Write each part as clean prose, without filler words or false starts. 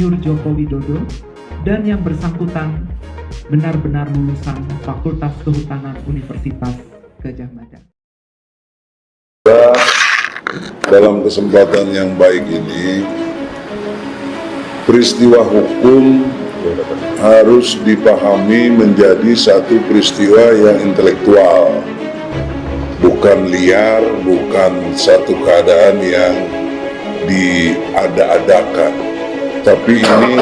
Joko Widodo dan yang bersangkutan benar-benar lulusan Fakultas Kehutanan Universitas Gadjah Mada. Dalam kesempatan yang baik ini, peristiwa hukum harus dipahami menjadi satu peristiwa yang intelektual, bukan liar, bukan satu keadaan yang diada-adakan, tapi ini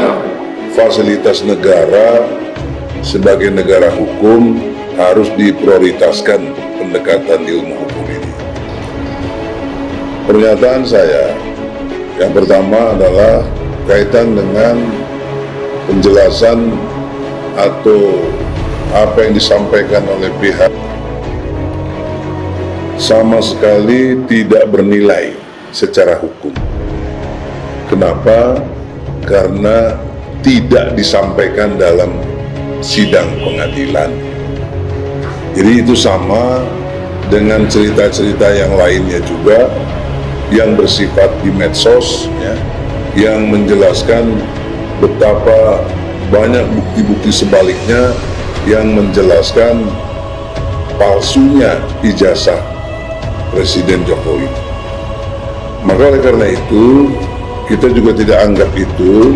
fasilitas negara. Sebagai negara hukum harus diprioritaskan pendekatan ilmu hukum ini. Pernyataan saya yang pertama adalah kaitan dengan penjelasan atau apa yang disampaikan oleh pihak sama sekali tidak bernilai secara hukum. Kenapa? Karena tidak disampaikan dalam sidang pengadilan. Jadi itu sama dengan cerita-cerita yang lainnya juga yang bersifat di medsos, ya, yang menjelaskan betapa banyak bukti-bukti sebaliknya yang menjelaskan palsunya ijazah Presiden Jokowi. Maka oleh karena itu kita juga tidak anggap itu,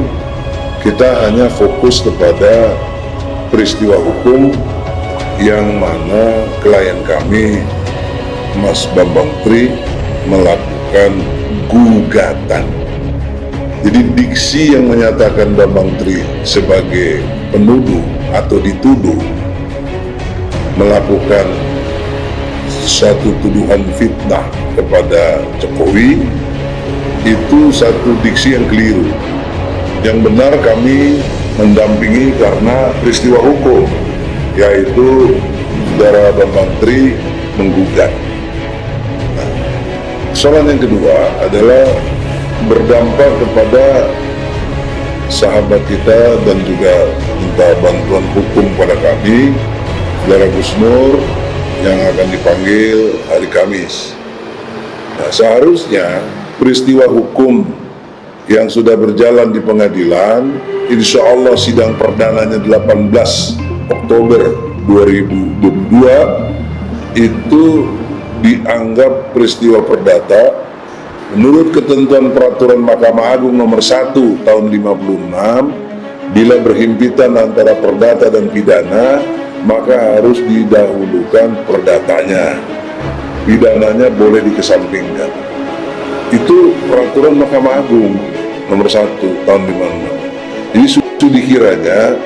kita hanya fokus kepada peristiwa hukum yang mana klien kami Mas Bambang Tri melakukan gugatan. Jadi diksi yang menyatakan Bambang Tri sebagai penuduh atau dituduh melakukan satu tuduhan fitnah kepada Jokowi itu satu diksi yang keliru. Yang benar kami mendampingi karena peristiwa hukum, yaitu saudara Bambang Tri menggugat. Nah, soalan yang kedua adalah berdampak kepada sahabat kita dan juga minta bantuan hukum pada kami, saudara Gus Nur yang akan dipanggil hari Kamis. Nah, seharusnya peristiwa hukum yang sudah berjalan di pengadilan, insya Allah sidang perdananya 18 Oktober 2022 itu dianggap peristiwa perdata menurut ketentuan peraturan Mahkamah Agung nomor 1 tahun 56. Bila berhimpitan antara perdata dan pidana, maka harus didahulukan perdatanya, pidananya boleh dikesampingkan. Itu peraturan Mahkamah Agung nomor 1 tahun 56. Jadi studi kiranya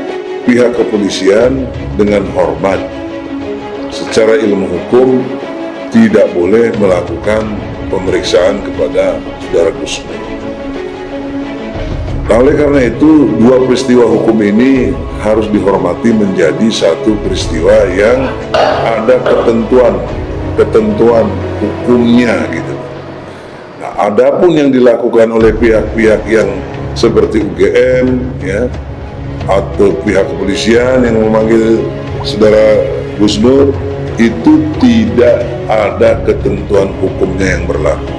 pihak kepolisian dengan hormat secara ilmu hukum tidak boleh melakukan pemeriksaan kepada saudara Gus Nur. Nah, oleh karena itu dua peristiwa hukum ini harus dihormati menjadi satu peristiwa yang ada ketentuan hukumnya gitu. Adapun yang dilakukan oleh pihak-pihak yang seperti UGM, ya, atau pihak kepolisian yang memanggil saudara Gus Nur, itu tidak ada ketentuan hukumnya yang berlaku.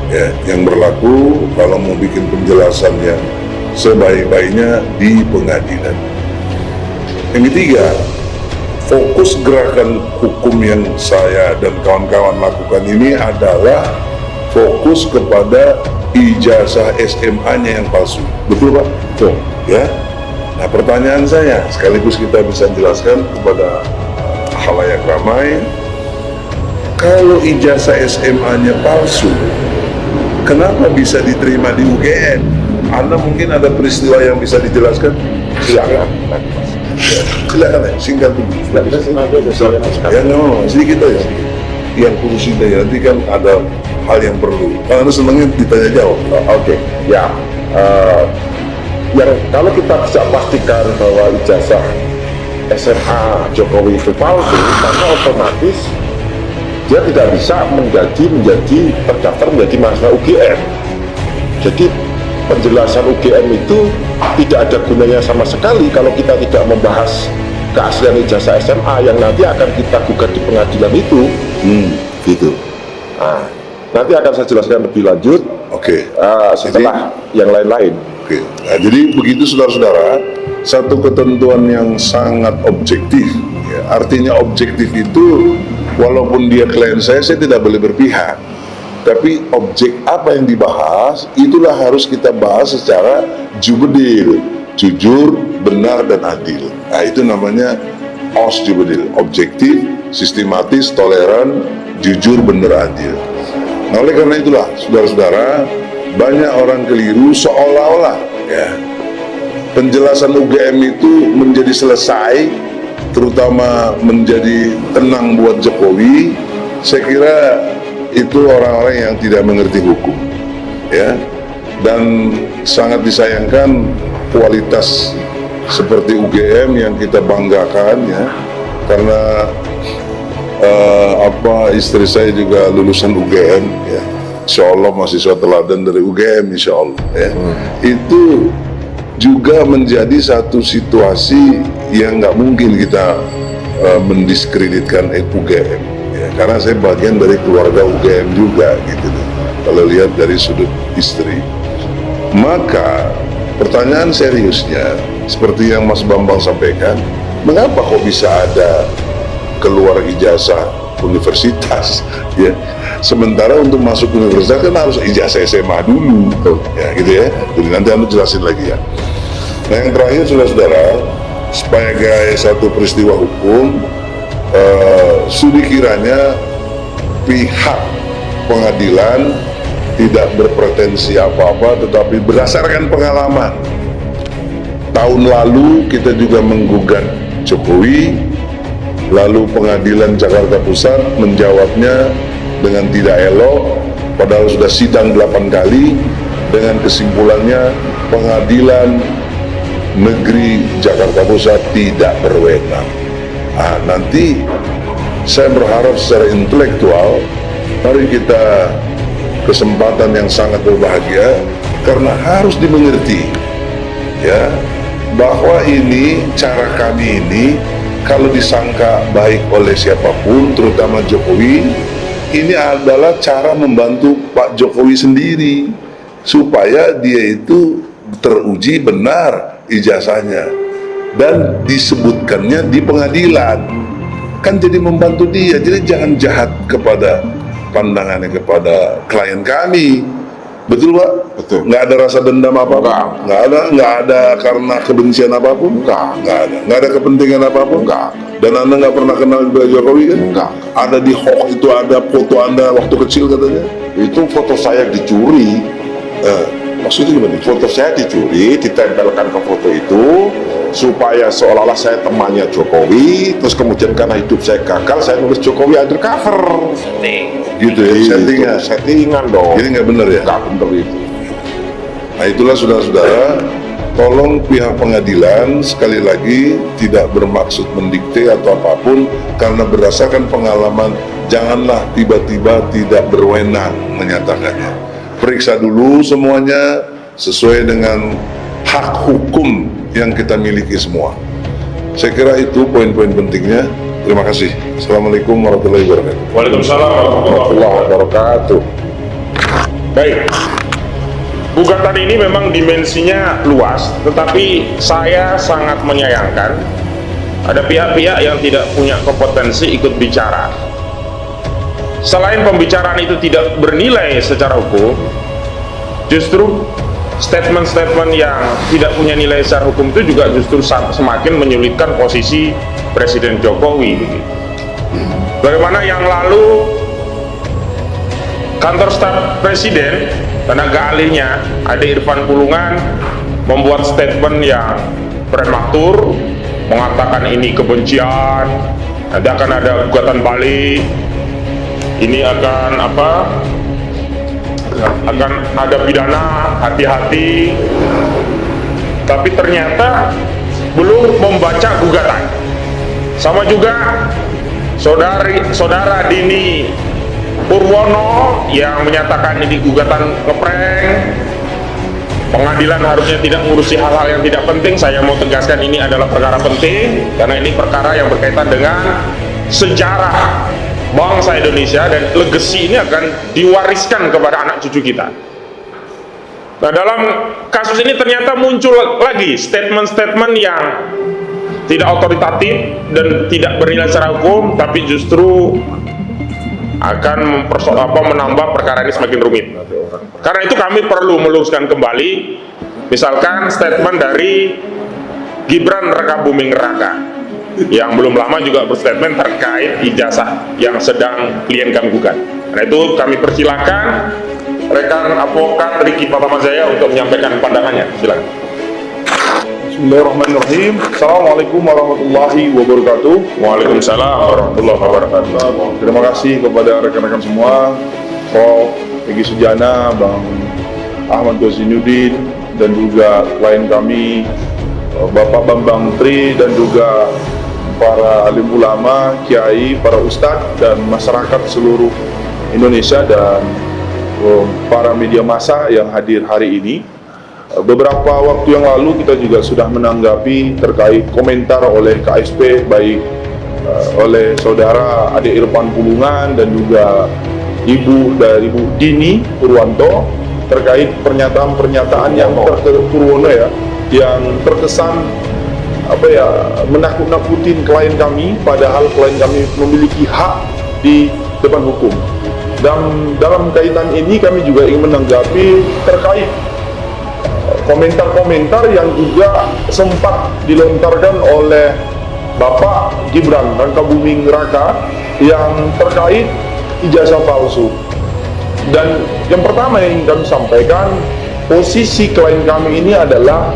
Ya, yang berlaku kalau mau bikin penjelasan yang sebaik-baiknya di pengadilan. Yang ketiga, fokus gerakan hukum yang saya dan kawan-kawan lakukan ini adalah fokus kepada ijazah SMA-nya yang palsu. Betul Pak? Betul. Ya. Nah, pertanyaan saya sekaligus kita bisa jelaskan kepada khalayak ramai, kalau ijazah SMA-nya palsu, kenapa bisa diterima di UGM? Anda mungkin ada peristiwa yang bisa dijelaskan? Silakan. Ya, silakan ya, singkat dulu. Ya, no, sedikit aja. Yang khusus itu ya, nanti kan ada hal yang perlu. Kalau Anda senangnya ditanya jawab. Oke. Ya. Yang kalau kita bisa pastikan bahwa ijazah SMA Jokowi itu palsu, maka otomatis dia tidak bisa menjadi terdaftar menjadi mahasiswa UGM. Jadi penjelasan UGM itu tidak ada gunanya sama sekali kalau kita tidak membahas keaslian ijazah SMA yang nanti akan kita gugat di pengadilan itu. Gitu. Nah, nanti akan saya jelaskan lebih lanjut. Oke. Setelah yang lain-lain. Oke, nah, jadi begitu saudara-saudara, satu ketentuan yang sangat objektif. Ya, artinya objektif itu, walaupun dia klien saya tidak boleh berpihak. Tapi objek apa yang dibahas, itulah harus kita bahas secara jubedil, jujur, benar, dan adil. Nah, itu namanya OS jubedil, objektif, sistematis, toleran, jujur, benar, adil. Nah, oleh karena itulah, saudara-saudara, banyak orang keliru seolah-olah ya penjelasan UGM itu menjadi selesai, terutama menjadi tenang buat Jokowi. Saya kira itu orang-orang yang tidak mengerti hukum ya, dan sangat disayangkan kualitas seperti UGM yang kita banggakan ya, karena istri saya juga lulusan UGM ya, insya Allah mahasiswa teladan dari UGM insya Allah ya. Itu juga menjadi satu situasi yang nggak mungkin kita mendiskreditkan UGM ya, karena saya bagian dari keluarga UGM juga gitu kalau lihat dari sudut istri. Maka pertanyaan seriusnya seperti yang Mas Bambang sampaikan, mengapa kok bisa ada keluar ijazah universitas ya, sementara untuk masuk universitas kan harus ijazah SMA dulu ya gitu ya. Jadi nanti Anda jelasin lagi ya. Nah, yang terakhir saudara-saudara, sebagai satu peristiwa hukum, sudi kiranya pihak pengadilan tidak berpretensi apa-apa, tetapi berdasarkan pengalaman tahun lalu kita juga menggugat Jokowi, lalu pengadilan Jakarta Pusat menjawabnya dengan tidak elok, padahal sudah sidang 8 kali, dengan kesimpulannya pengadilan negeri Jakarta Pusat tidak berwenang. Nah, nanti saya berharap secara intelektual, mari kita kesempatan yang sangat berbahagia, karena harus dimengerti ya, bahwa ini cara kami ini kalau disangka baik oleh siapapun, terutama Jokowi, ini adalah cara membantu Pak Jokowi sendiri supaya dia itu teruji benar ijazahnya dan disebutkannya di pengadilan, kan jadi membantu dia. Jadi jangan jahat kepada pandangannya kepada klien kami. Betul Pak? Betul. Nggak ada rasa dendam apa-apa? Nggak ada karena kebencian apapun? Nggak ada kepentingan apapun? Nggak. Dan Anda nggak pernah kenal Pak Jokowi kan? Nggak. Ada di hoax itu, ada foto Anda waktu kecil katanya? Itu foto saya dicuri. Maksudnya gimana? Foto saya dicuri, ditempelkan ke foto itu supaya seolah-olah saya temannya Jokowi, terus kemudian karena hidup saya gagal, saya nulis Jokowi undercover. Gitu ya, settingan dong. Ini nggak benar ya? Nggak benar itu. Nah, itulah saudara-saudara, tolong pihak pengadilan sekali lagi tidak bermaksud mendikte atau apapun, karena berdasarkan pengalaman janganlah tiba-tiba tidak berwenang menyatakannya. Periksa dulu semuanya sesuai dengan hak hukum yang kita miliki semua. Saya kira itu poin-poin pentingnya. Terima kasih. Assalamualaikum warahmatullahi wabarakatuh. Waalaikumsalam warahmatullahi wabarakatuh. Baik, gugatan ini memang dimensinya luas, tetapi saya sangat menyayangkan ada pihak-pihak yang tidak punya kompetensi ikut bicara. Selain pembicaraan itu tidak bernilai secara hukum, justru statement-statement yang tidak punya nilai secara hukum itu juga justru semakin menyulitkan posisi Presiden Jokowi. Bagaimana yang lalu kantor staf Presiden, tenaga ahlinya Ade Irfan Pulungan membuat statement yang prematur, mengatakan ini kebencian, nanti akan ada gugatan balik, ini akan akan ada pidana, hati-hati. Tapi ternyata belum membaca gugatan. Sama juga saudara Dini Purwono yang menyatakan ini gugatan ngeprank. Pengadilan harusnya tidak mengurusi hal-hal yang tidak penting. Saya mau tegaskan ini adalah perkara penting, karena ini perkara yang berkaitan dengan sejarah bangsa Indonesia, dan legacy ini akan diwariskan kepada anak cucu kita. Nah, dalam kasus ini ternyata muncul lagi statement-statement yang tidak otoritatif dan tidak bernilai secara hukum, tapi justru akan menambah perkara ini semakin rumit. Karena itu kami perlu meluruskan kembali, misalkan statement dari Gibran Rakabuming Raka yang belum lama juga berstatement terkait ijazah yang sedang klien kami gugat. Karena itu kami persilahkan rekan advokat Riki Pratamajaya untuk menyampaikan pandangannya. Silakan. Bismillahirrahmanirrahim. Assalamualaikum warahmatullahi wabarakatuh. Waalaikumsalam warahmatullahi wabarakatuh. Terima kasih kepada rekan-rekan semua, Prof. Egy Sujana, Bang Ahmad Ghazinuddin, dan juga klien kami Bapak Bambang Tri, dan juga para alim ulama, kiai, para ustadz, dan masyarakat seluruh Indonesia, dan para media massa yang hadir hari ini. Beberapa waktu yang lalu kita juga sudah menanggapi terkait komentar oleh KSP, baik oleh saudara Ade Irfan Pulungan dan juga ibu dari Bu Dini Purwanto terkait pernyataan-pernyataan yang yang terkesan menakut-nakutin klien kami, padahal klien kami memiliki hak di depan hukum. Dan dalam kaitan ini kami juga ingin menanggapi terkait komentar-komentar yang juga sempat dilontarkan oleh Bapak Gibran Rakabuming Raka yang terkait ijazah palsu. Dan yang pertama yang kami sampaikan, posisi klien kami ini adalah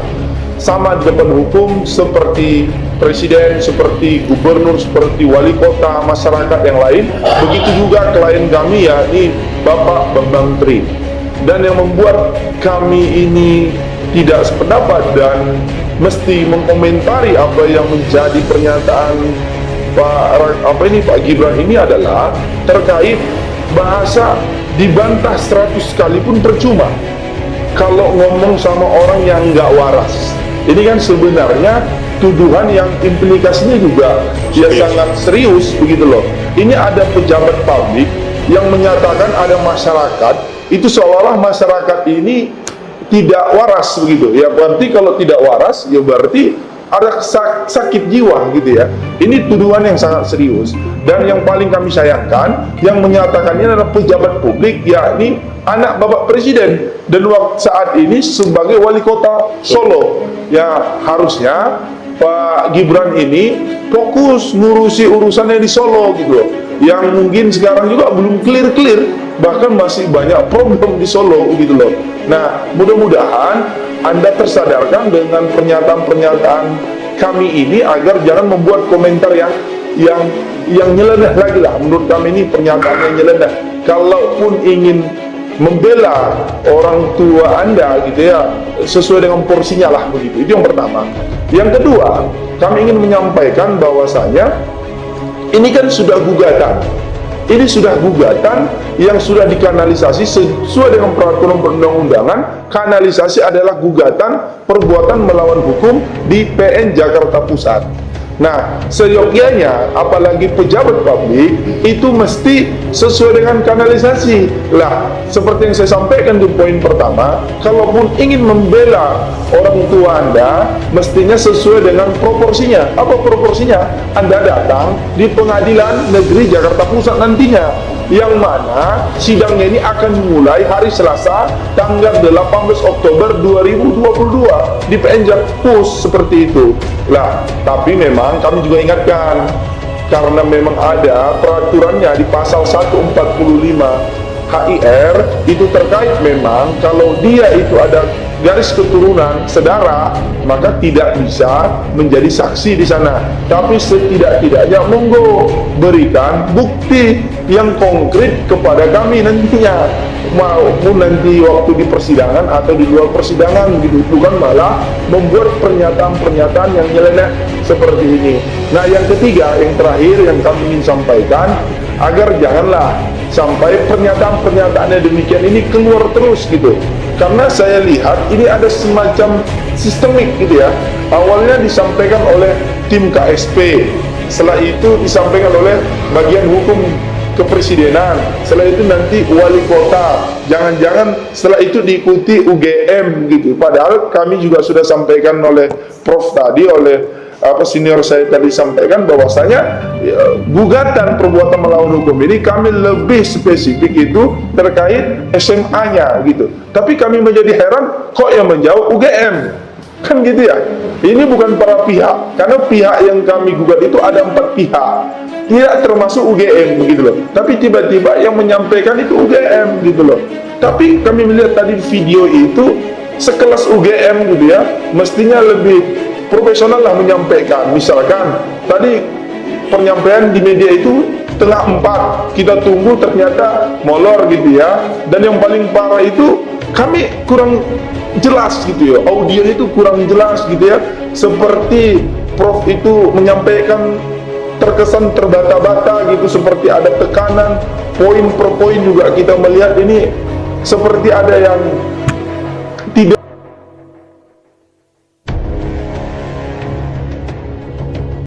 sama di depan hukum seperti presiden, seperti gubernur, seperti wali kota, masyarakat yang lain. Begitu juga klien kami, yakni Bapak Bambang Tri. Dan yang membuat kami ini tidak sependapat dan mesti mengkomentari apa yang menjadi pernyataan Pak Gibran ini adalah terkait bahasa dibantah 100 kali pun percuma kalau ngomong sama orang yang nggak waras. Ini kan sebenarnya tuduhan yang implikasinya juga sangat serius begitu loh. Ini ada pejabat publik yang menyatakan ada masyarakat, itu seolah-olah masyarakat ini tidak waras begitu. Ya berarti kalau tidak waras ya berarti ada sakit jiwa gitu ya. Ini tuduhan yang sangat serius. Dan yang paling kami sayangkan, yang menyatakan ini adalah pejabat publik, yakni anak Bapak Presiden, dan saat ini sebagai wali kota Solo. Ya harusnya Pak Gibran ini fokus ngurusi urusannya di Solo gitu loh, yang mungkin sekarang juga belum clear, bahkan masih banyak problem di Solo gitu loh. Nah, mudah-mudahan Anda tersadarkan dengan pernyataan-pernyataan kami ini agar jangan membuat komentar yang nyeleneh lagi lah. Menurut kami ini pernyataan yang nyeleneh. Kalaupun ingin membela orang tua Anda gitu ya, sesuai dengan porsinya lah begitu. Itu yang pertama. Yang kedua, kami ingin menyampaikan bahwasanya ini kan sudah gugatan. Ini sudah gugatan yang sudah dikanalisasi sesuai dengan peraturan perundang-undangan. Kanalisasi adalah gugatan perbuatan melawan hukum di PN Jakarta Pusat. Nah, seyogyanya apalagi pejabat publik itu mesti sesuai dengan kanalisasi. Lah, seperti yang saya sampaikan di poin pertama, kalaupun ingin membela orang tua Anda, mestinya sesuai dengan proporsinya. Apa proporsinya? Anda datang di Pengadilan Negeri Jakarta Pusat nantinya, yang mana sidangnya ini akan mulai hari Selasa tanggal 18 Oktober 2022 di PN Jakpus, seperti itu. Lah, tapi memang kami juga ingatkan, karena memang ada peraturannya di pasal 145 HIR itu terkait memang kalau dia itu ada garis keturunan sedara, maka tidak bisa menjadi saksi di sana. Tapi setidak-tidaknya monggo berikan bukti yang konkret kepada kami nantinya, maupun nanti waktu di persidangan atau di luar persidangan gitu, bukan malah membuat pernyataan-pernyataan yang nyeleneh seperti ini. Nah, yang ketiga, yang terakhir yang kami ingin sampaikan, agar janganlah sampai pernyataan-pernyataannya demikian ini keluar terus gitu. Karena saya lihat ini ada semacam sistemik gitu ya. Awalnya disampaikan oleh tim KSP, setelah itu disampaikan oleh bagian hukum kepresidenan, setelah itu nanti wali kota, jangan-jangan setelah itu diikuti UGM gitu. Padahal kami juga sudah sampaikan oleh Prof tadi, oleh senior saya tadi sampaikan bahwasanya gugatan perbuatan melawan hukum ini kami lebih spesifik itu terkait SMA-nya gitu. Tapi kami menjadi heran kok yang menjawab UGM. Kan gitu ya. Ini bukan para pihak, karena pihak yang kami gugat itu ada 4 pihak, tidak termasuk UGM gitu loh. Tapi tiba-tiba yang menyampaikan itu UGM gitu loh. Tapi kami melihat tadi video itu sekelas UGM gitu ya, mestinya lebih profesional lah menyampaikan. Misalkan tadi penyampaian di media itu tengah 4, kita tunggu ternyata molor gitu ya. Dan yang paling parah itu kami kurang jelas gitu ya, audio itu kurang jelas gitu ya, seperti Prof itu menyampaikan terkesan terbata-bata gitu, seperti ada tekanan poin per poin. Juga kita melihat ini seperti ada yang